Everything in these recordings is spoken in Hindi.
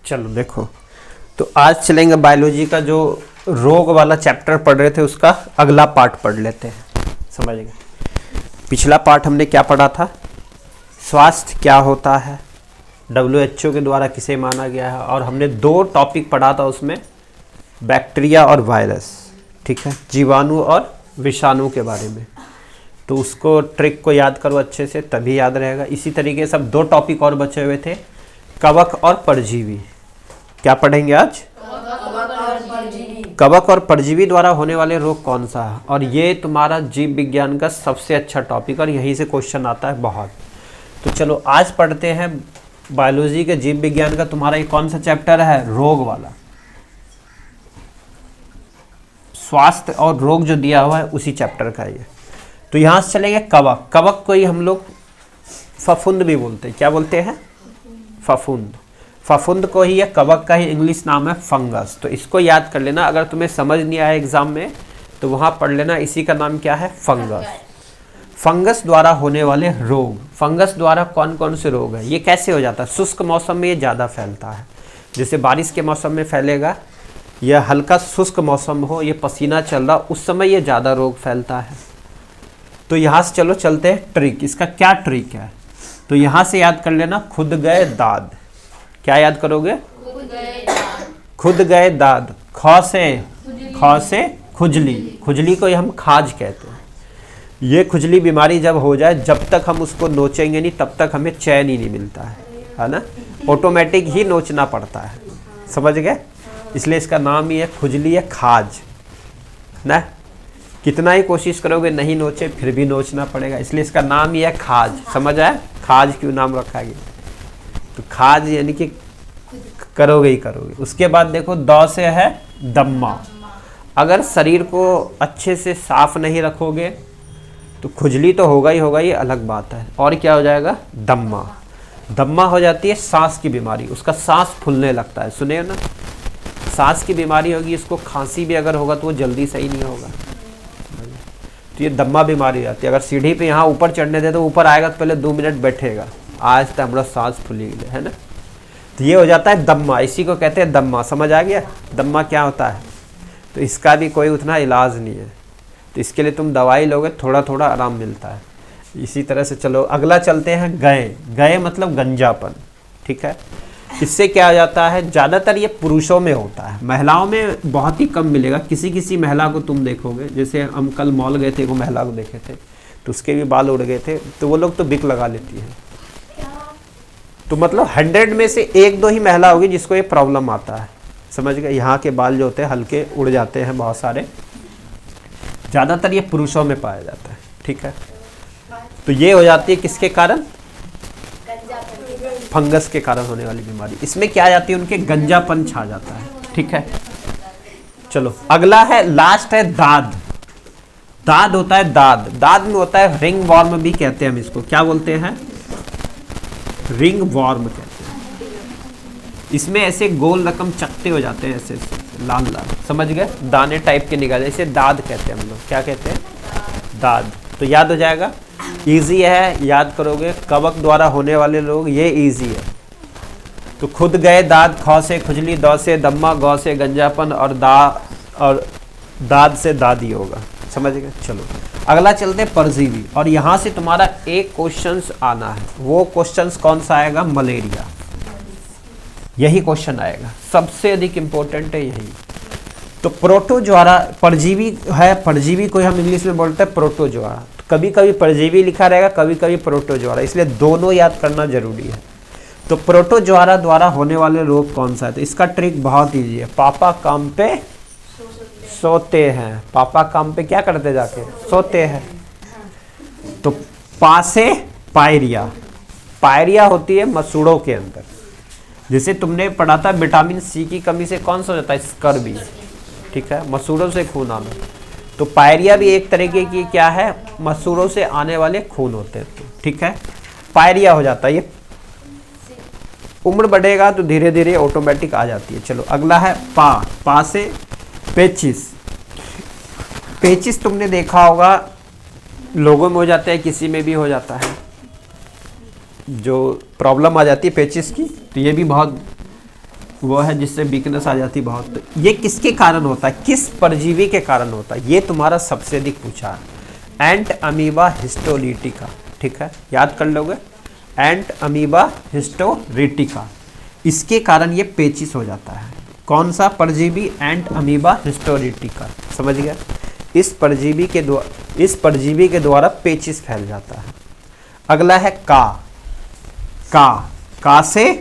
चलो देखो, तो आज चलेंगे बायोलॉजी का जो रोग वाला चैप्टर पढ़ रहे थे उसका अगला पार्ट पढ़ लेते हैं। समझ गए? पिछला पार्ट हमने क्या पढ़ा था? स्वास्थ्य क्या होता है, WHO के द्वारा किसे माना गया है, और हमने 2 टॉपिक पढ़ा था उसमें, बैक्टीरिया और वायरस, ठीक है, जीवाणु और विषाणु के बारे में। तो उसको ट्रिक को याद करो अच्छे से, तभी याद रहेगा। इसी तरीके से अब 2 टॉपिक और बचे हुए थे, कवक और परजीवी। क्या पढ़ेंगे आज? कवक और परजीवी द्वारा होने वाले रोग कौन सा है, और ये तुम्हारा जीव विज्ञान का सबसे अच्छा टॉपिक, और यहीं से क्वेश्चन आता है बहुत। तो चलो आज पढ़ते हैं बायोलॉजी के जीव विज्ञान का तुम्हारा ये कौन सा चैप्टर है? रोग वाला। स्वास्थ्य और रोग जो दिया हुआ है उसी चैप्टर का ये। तो यहाँ से चलेंगे कवक। कवक को ही हम लोग फफूंद भी बोलते हैं। क्या बोलते हैं? फफूंद। फफूंद को ही, या कवक का ही इंग्लिश नाम है फंगस। तो इसको याद कर लेना, अगर तुम्हें समझ नहीं आया एग्जाम में तो वहाँ पढ़ लेना, इसी का नाम क्या है? फंगस। फंगस द्वारा होने वाले रोग। फंगस द्वारा कौन कौन से रोग है? ये कैसे हो जाता है? शुष्क मौसम में ये ज़्यादा फैलता है, जैसे बारिश के मौसम में फैलेगा, या हल्का शुष्क मौसम हो, ये पसीना चल रहा, उस समय ये ज़्यादा रोग फैलता है। तो यहाँ से चलो चलते हैं ट्रिक। इसका क्या ट्रिक है? तो यहाँ से याद कर लेना, खुद गए दाद। क्या याद करोगे? खुद गए दाद। ख से खुजली। खुजली को हम खाज कहते हैं। ये खुजली बीमारी जब हो जाए, जब तक हम उसको नोचेंगे नहीं तब तक हमें चैन ही नहीं मिलता है ना? ऑटोमेटिक ही नोचना पड़ता है। समझ गए? इसलिए इसका नाम ही है खुजली, है खाज ना। कितना ही कोशिश करोगे नहीं नोचे, फिर भी नोचना पड़ेगा, इसलिए इसका नाम ही है खाज। समझ आया? खाज क्यों नाम रखा गया? तो खाज यानी कि करोगे ही करोगे। उसके बाद देखो, द से है दम्मा। अगर शरीर को अच्छे से साफ नहीं रखोगे तो खुजली तो होगा ही होगा, ये अलग बात है, और क्या हो जाएगा? दम्मा। दम्मा हो जाती है सांस की बीमारी, उसका सांस फूलने लगता है। सुने ना, सांस की बीमारी होगी, इसको खांसी भी अगर होगा तो वो जल्दी सही नहीं होगा। तो ये दम्मा बीमारी हो जाती है। अगर सीढ़ी पे यहाँ ऊपर चढ़ने दे तो ऊपर आएगा तो पहले 2 मिनट बैठेगा, आज तक हमारा सांस फूली है ना। तो ये हो जाता है दम्मा, इसी को कहते हैं दम्मा। समझ आ गया दम्मा क्या होता है? तो इसका भी कोई उतना इलाज नहीं है, तो इसके लिए तुम दवाई लोगे, थोड़ा थोड़ा आराम मिलता है। इसी तरह से चलो अगला चलते हैं, गए। गए मतलब गंजापन, ठीक है। इससे क्या हो जाता है? ज़्यादातर ये पुरुषों में होता है, महिलाओं में बहुत ही कम मिलेगा। किसी किसी महिला को तुम देखोगे, जैसे हम कल मॉल गए थे, वो महिला को देखे थे तो उसके भी बाल उड़ गए थे, तो वो लोग तो बिक लगा लेती है। तो मतलब 100 में से 1-2 ही महिला होगी जिसको ये प्रॉब्लम आता है। समझ गए? यहाँ के बाल जो होते हैं हल्के उड़ जाते हैं बहुत सारे, ज़्यादातर ये पुरुषों में पाया जाता है, ठीक है। तो ये हो जाती है किसके कारण? फंगस के कारण होने वाली बीमारी। इसमें क्या आ जाती है? उनके गंजापन छा जाता है, ठीक है। चलो अगला है, लास्ट है दाद। दाद होता है दाद। दाद में होता है रिंग वॉर्म भी कहते हैं हम इसको। क्या बोलते हैं? रिंग वॉर्म कहते हैं। इसमें ऐसे गोल रकम चकते हो जाते हैं, ऐसे लाल लाल, समझ गए? दाने टाइप के निकाले, इसे दाद कहते हैं हम लोग। क्या कहते हैं? दाद। तो याद हो जाएगा, इजी है, याद करोगे। कवक द्वारा होने वाले रोग ये इजी है। तो खुद गए दाद, ख से खुजली, द से दम्मा, ग से गंजापन, और दाद से दादी होगा। समझ गए? चलो अगला चलते हैं परजीवी। और यहाँ से तुम्हारा एक क्वेश्चंस आना है, वो क्वेश्चंस कौन सा आएगा? मलेरिया। यही क्वेश्चन आएगा, सबसे अधिक इंपॉर्टेंट है यही। तो प्रोटोजोआ परजीवी है, परजीवी को हम इंग्लिश में बोलते हैं प्रोटोजोआ। कभी कभी परजीवी लिखा रहेगा, कभी कभी प्रोटोजोआ, इसलिए दोनों याद करना जरूरी है। तो प्रोटोजोआ द्वारा होने वाले रोग कौन सा है? तो इसका ट्रिक बहुत ईजी है। पापा काम पे सोते हैं। पापा काम पे क्या करते जाके? सोते हैं। तो पा से पायरिया। पायरिया होती है मसूड़ों के अंदर। जैसे तुमने पढ़ा था विटामिन सी की कमी से कौन सा हो जाता है? स्कर्वी, ठीक है, मसूड़ों से खून आना। तो पायरिया भी एक तरीके की क्या है? मसूड़ों से आने वाले खून होते हैं, ठीक है। पायरिया हो जाता है। ये उम्र बढ़ेगा तो धीरे धीरे ऑटोमेटिक आ जाती है। चलो अगला है पा से पेचिस। पेचिस तुमने देखा होगा, लोगों में हो जाता है, किसी में भी हो जाता है। जो प्रॉब्लम आ जाती है पेचिस की, तो ये भी बहुत वो है जिससे वीकनेस आ जाती बहुत। तो ये किसके कारण होता है, किस परजीवी के कारण होता है, ये तुम्हारा सबसे अधिक पूछा है। एंट अमीबा हिस्टोलिटिका, ठीक है, याद कर लोगे, एंट अमीबा हिस्टोलिटिका, इसके कारण ये पेचिस हो जाता है। कौन सा परजीवी, एंट अमीबा हिस्टोलिटिका, समझ गया। इस परजीवी के द्वारा पेचिस फैल जाता है। अगला है का से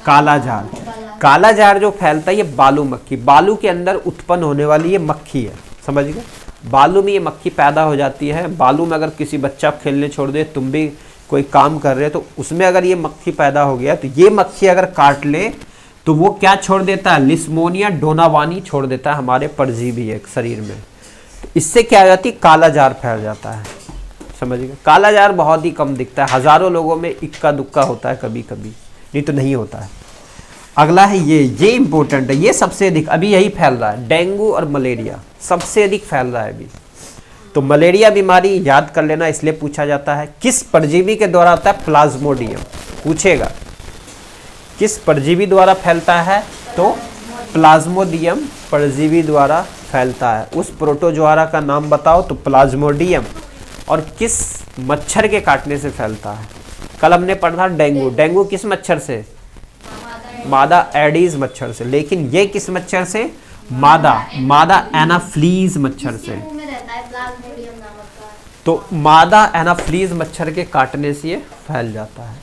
कालाजार। कालाजार जो फैलता है ये बालू मक्खी, बालू के अंदर उत्पन्न होने वाली ये मक्खी है, समझ गए। बालू में ये मक्खी पैदा हो जाती है। बालू में अगर किसी बच्चा खेलने छोड़ दे, तुम भी कोई काम कर रहे हो तो उसमें अगर ये मक्खी पैदा हो गया तो ये मक्खी अगर काट ले तो वो क्या छोड़ देता है, लिस्मोनिया डोनावानी छोड़ देता है हमारे परजीवी एक शरीर में। तो इससे क्या हो जाती है, कालाजार फैल जाता है, समझ गए। कालाजार बहुत ही कम दिखता है, हजारों लोगों में इक्का दुक्का होता है कभी कभी, नहीं तो नहीं होता है। अगला है ये इंपॉर्टेंट है, ये सबसे अधिक अभी यही फैल रहा है, डेंगू और मलेरिया सबसे अधिक फैल रहा है अभी। तो मलेरिया बीमारी याद कर लेना, इसलिए पूछा जाता है किस परजीवी के द्वारा होता है, प्लाज्मोडियम पूछेगा, किस परजीवी द्वारा फैलता है, तो प्लाज्मोडियम परजीवी द्वारा फैलता है। उस प्रोटोजोआरा का नाम बताओ, तो प्लाज्मोडियम। और किस मच्छर के काटने से फैलता है, कल हमने पढ़ा डेंगू, डेंगू किस मच्छर से, मादा एडीज मच्छर से। लेकिन ये किस मच्छर से, मादा एनाफ्लीज मच्छर से। तो मादा एनाफ्लीज मच्छर के काटने से ये फैल जाता है।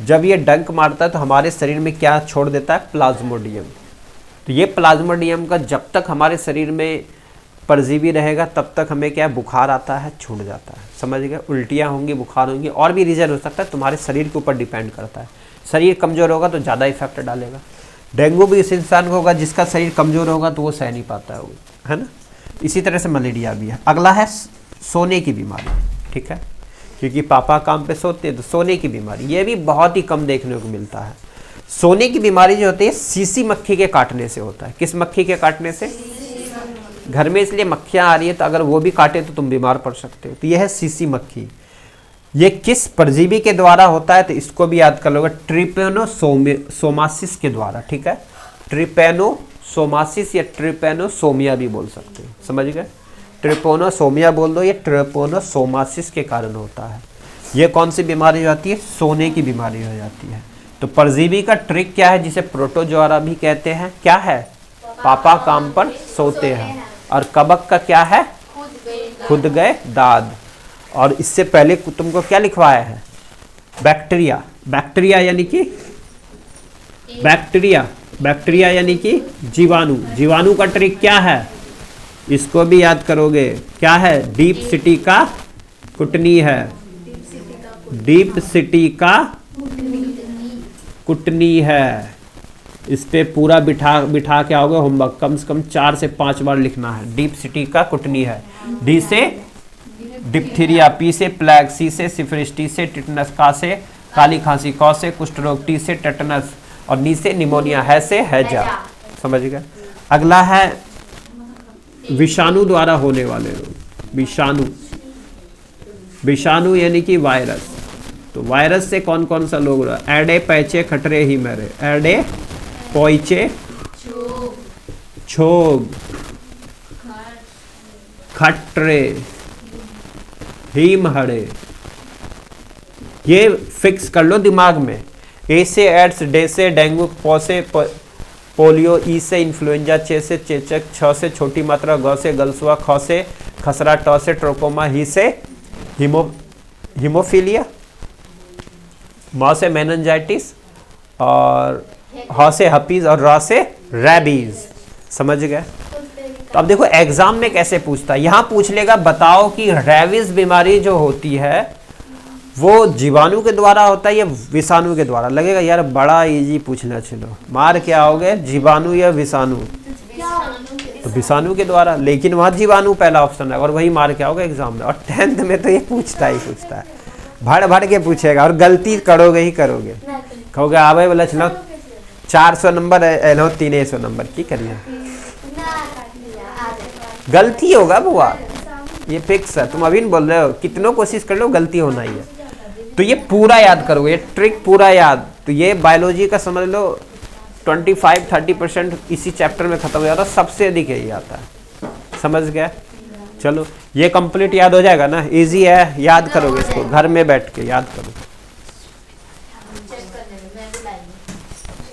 जब ये डंक मारता है तो हमारे शरीर में क्या छोड़ देता है, प्लाज्मोडियम। तो ये प्लाज्मोडियम का जब तक हमारे शरीर में परजीवी रहेगा तब तक हमें क्या बुखार आता है, छूट जाता है, समझ गए। उल्टियाँ होंगी, बुखार होंगी, और भी रीजन हो सकता है, तुम्हारे शरीर के ऊपर डिपेंड करता है। शरीर कमज़ोर होगा तो ज़्यादा इफेक्ट डालेगा। डेंगू भी इस इंसान को होगा जिसका शरीर कमज़ोर होगा तो वो सह नहीं पाता है ना। इसी तरह से मलेरिया भी है। अगला है सोने की बीमारी, ठीक है, क्योंकि पापा काम पे सोते हैं तो सोने की बीमारी, ये भी बहुत ही कम देखने को मिलता है। सोने की बीमारी जो होती है सीसी मक्खी के काटने से होता है। किस मक्खी के काटने से, घर में इसलिए मक्खियाँ आ रही है तो अगर वो भी काटे तो तुम बीमार पड़ सकते हो। तो यह है सीसी मक्खी। ये किस परजीवी के द्वारा होता है, तो इसको भी याद कर लोगे, ट्रिपेनोसोमासिस के द्वारा, ठीक है। ट्रिपेनोसोमासिस या ट्रिपेनोसोमिया भी बोल सकते हो, समझ गए। ट्रिपेनोसोमिया बोल दो, ये ट्रिपेनोसोमासिस के कारण होता है। ये कौन सी बीमारी हो जाती है, सोने की बीमारी हो जाती है। तो परजीवी का ट्रिक क्या है, जिसे प्रोटोजोआरा भी कहते हैं, क्या है, पापा काम पर सोते हैं। और कबक का क्या है, खुद गए दाद। और इससे पहले तुमको क्या लिखवाया है, बैक्टीरिया। बैक्टीरिया यानी कि बैक्टीरिया यानी कि जीवाणु। जीवाणु का ट्रिक क्या है, इसको भी याद करोगे, क्या है, डीप सिटी का कुटनी है। डीप सिटी का कुटनी है। इस पे पूरा बिठा के आओगे होमवर्क, कम से कम 4 से 5 बार लिखना है। डीप सिटी का कुटनी है। डी से डिप्थीरिया, पी से प्लेग, सी से सिफिलिस, टी से टिटनस, का से काली खांसी, कौ से कुष्ठ रोग, टी से टेटनस, और नी से निमोनिया, है से हैजा, समझ गए। अगला है विषाणु द्वारा होने वाले रोग। विषाणु यानी कि वायरस। तो वायरस से कौन कौन सा लोग रहा, एडे पैचे खटरे ही मेरे, एडे पोइचे छोग खटरे हीम हड़े। ये फिक्स कर लो दिमाग में। ए से एड्स, डे से डेंगू, पौ से पोलियो, ई से इन्फ्लुएंजा, चे से चेचक, छ से छोटी मात्रा, ग से गलसुआ, ख से खसरा, ट से ट्रोपोमा, ही से हीमोफीलिया, म से मेनिंजाइटिस, और ह से हपीज, और र से रैबीज, समझ गए। तो अब देखो एग्जाम में कैसे पूछता है, यहाँ पूछ लेगा बताओ कि रैबीज बीमारी जो होती है वो जीवाणु के द्वारा होता है या विषाणु के द्वारा। लगेगा यार बड़ा इजी पूछना, चलो मार क्या आओगे, जीवाणु या विषाणु, तो विषाणु के द्वारा। लेकिन वहाँ जीवाणु पहला ऑप्शन है और वही मार के आओगे एग्जाम में। और 10th में तो ये पूछता है, भड़ के पूछेगा, और गलती करोगे ही करोगे। कहोगे आवे वाला चलो 400 नंबर एलो 300 नंबर की करिए, गलती होगा बुआ, ये फिक्स है। तुम अभी बोल रहे हो, कितनों कोशिश कर लो गलती होना ही है। तो ये पूरा याद करोगे, ये ट्रिक पूरा याद। तो ये बायोलॉजी का समझ लो 25-30% इसी चैप्टर में खत्म हो जाता है, सबसे अधिक यही आता है। समझ गए? चलो ये कंप्लीट याद हो जाएगा ना, इजी है, याद करोगे इसको घर में बैठ के याद करो।